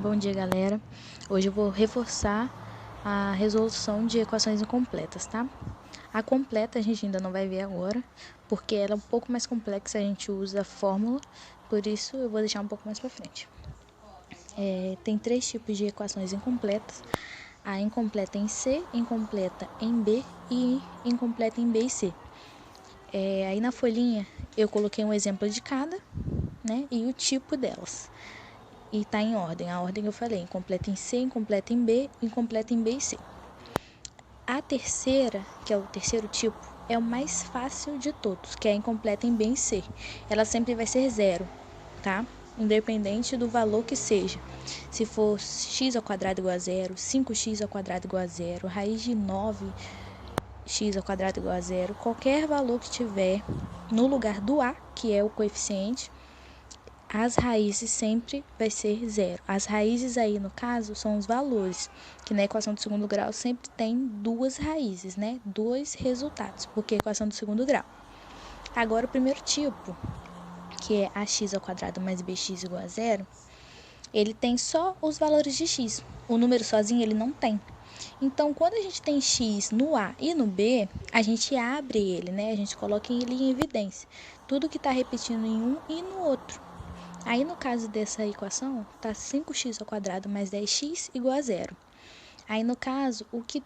Bom dia, galera. Hoje eu vou reforçar a resolução de equações incompletas, tá? A completa a gente ainda não vai ver agora, porque ela é um pouco mais complexa, a gente usa a fórmula, por isso eu vou deixar um pouco mais para frente. Tem três tipos de equações incompletas: a incompleta em C, incompleta em B e incompleta em B e C. Aí na folhinha eu coloquei um exemplo de cada, né, e o tipo delas. E tá em ordem, a ordem eu falei: incompleta em C, incompleta em B, incompleta em B e C. A terceira, que é o terceiro tipo, é o mais fácil de todos, que é a incompleta em B e C. Ela sempre vai ser zero, tá? Independente do valor que seja. Se for x ao quadrado igual a zero, 5x ao quadrado igual a zero, raiz de 9x ao quadrado igual a zero, qualquer valor que tiver no lugar do a, que é o coeficiente, as raízes sempre vai ser zero. As raízes aí, no caso, são os valores, que na equação do segundo grau sempre tem duas raízes, né? Dois resultados, porque é a equação do segundo grau. Agora, o primeiro tipo, que é ax ao quadrado mais bx igual a zero, ele tem só os valores de x. O número sozinho ele não tem. Então, quando a gente tem x no A e no B, a gente abre ele, né? A gente coloca ele em evidência. Tudo que está repetindo em um e no outro. Aí, no caso dessa equação, tá 5x ao quadrado mais 10x igual a zero. Aí, no caso, o que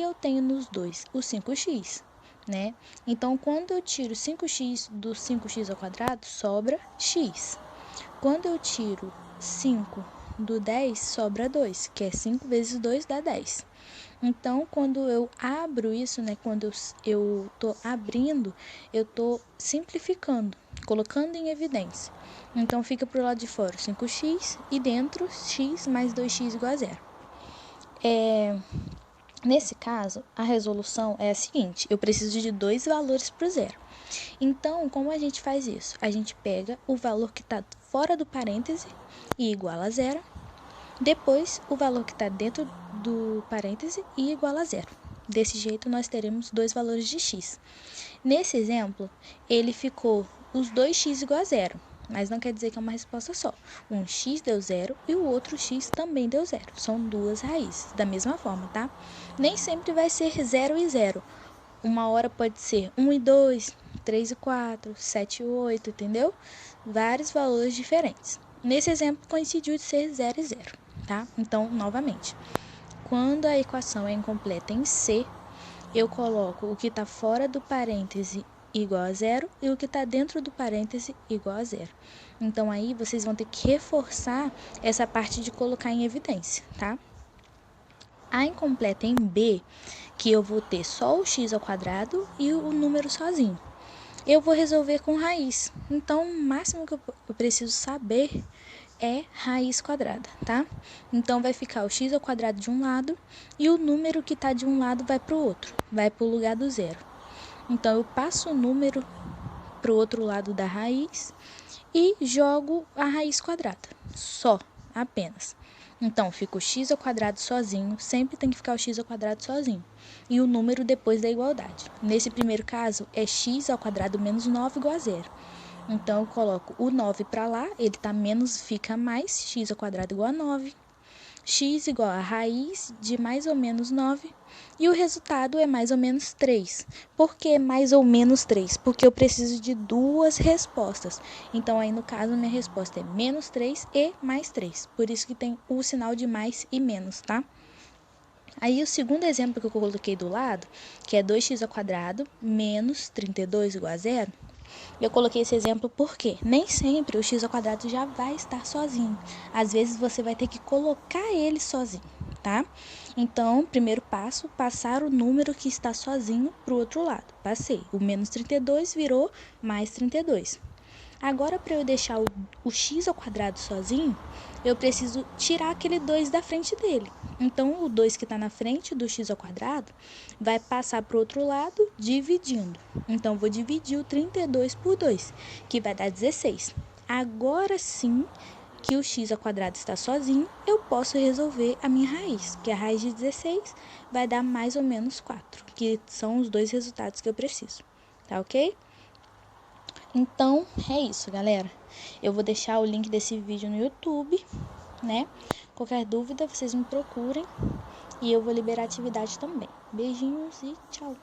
eu tenho nos dois? O 5x, né? Então, quando eu tiro 5x do 5x ao quadrado, sobra x. Quando eu tiro 5 do 10, sobra 2, que é 5 vezes 2 dá 10. Então, quando eu abro isso, né, quando eu tô abrindo, eu tô simplificando, colocando em evidência. Então, fica pro lado de fora 5x e dentro x mais 2x igual a zero. Nesse caso, a resolução é a seguinte: eu preciso de dois valores para o zero. Então, como a gente faz isso? A gente pega o valor que está fora do parêntese e igual a zero, depois o valor que está dentro do parêntese e igual a zero. Desse jeito, nós teremos dois valores de x. Nesse exemplo, ele ficou os dois x igual a zero, mas não quer dizer que é uma resposta só. Um x deu zero e o outro x também deu zero. São duas raízes, da mesma forma, tá? Nem sempre vai ser 0 e 0. Uma hora pode ser 1 e 2, 3 e 4, 7 e 8, entendeu? Vários valores diferentes. Nesse exemplo, coincidiu de ser 0 e 0, tá? Então, novamente, quando a equação é incompleta em C, eu coloco o que está fora do parêntese igual a zero e o que está dentro do parêntese igual a zero. Então, aí vocês vão ter que reforçar essa parte de colocar em evidência, tá? A incompleta em B, que eu vou ter só o x ao quadrado e o número sozinho, eu vou resolver com raiz. Então, o máximo que eu preciso saber é raiz quadrada, tá? Então, vai ficar o x ao quadrado de um lado e o número que está de um lado vai para o outro, vai para o lugar do zero. Então, eu passo o número para o outro lado da raiz e jogo a raiz quadrada, só, apenas. Então, fica o x ao quadrado sozinho, sempre tem que ficar o x ao quadrado sozinho. E o número depois da igualdade. Nesse primeiro caso, é x ao quadrado menos 9 igual a zero. Então, eu coloco o 9 para lá, ele tá menos, fica mais, x ao quadrado igual a 9. X igual a raiz de mais ou menos 9. E o resultado é mais ou menos 3. Por que mais ou menos 3? Porque eu preciso de duas respostas. Então, aí no caso, minha resposta é menos 3 e mais 3. Por isso que tem o sinal de mais e menos, tá? Aí o segundo exemplo que eu coloquei do lado, que é 2x ao quadrado menos 32 igual a zero, eu coloquei esse exemplo porque nem sempre o x ao quadrado já vai estar sozinho. Às vezes você vai ter que colocar ele sozinho, tá? Então, primeiro passo, passar o número que está sozinho para o outro lado. Passei. O menos 32 virou mais 32. Agora, para eu deixar o x ao quadrado sozinho, eu preciso tirar aquele 2 da frente dele. Então, o 2 que está na frente do x ao quadrado vai passar para o outro lado, dividindo. Então, vou dividir o 32 por 2, que vai dar 16. Agora sim que o x ao quadrado está sozinho, eu posso resolver a minha raiz, que a raiz de 16 vai dar mais ou menos 4, que são os dois resultados que eu preciso. Tá ok? Então, é isso, galera. Eu vou deixar o link desse vídeo no YouTube né? Qualquer dúvida, vocês me procurem e eu vou liberar a atividade também. Beijinhos e tchau!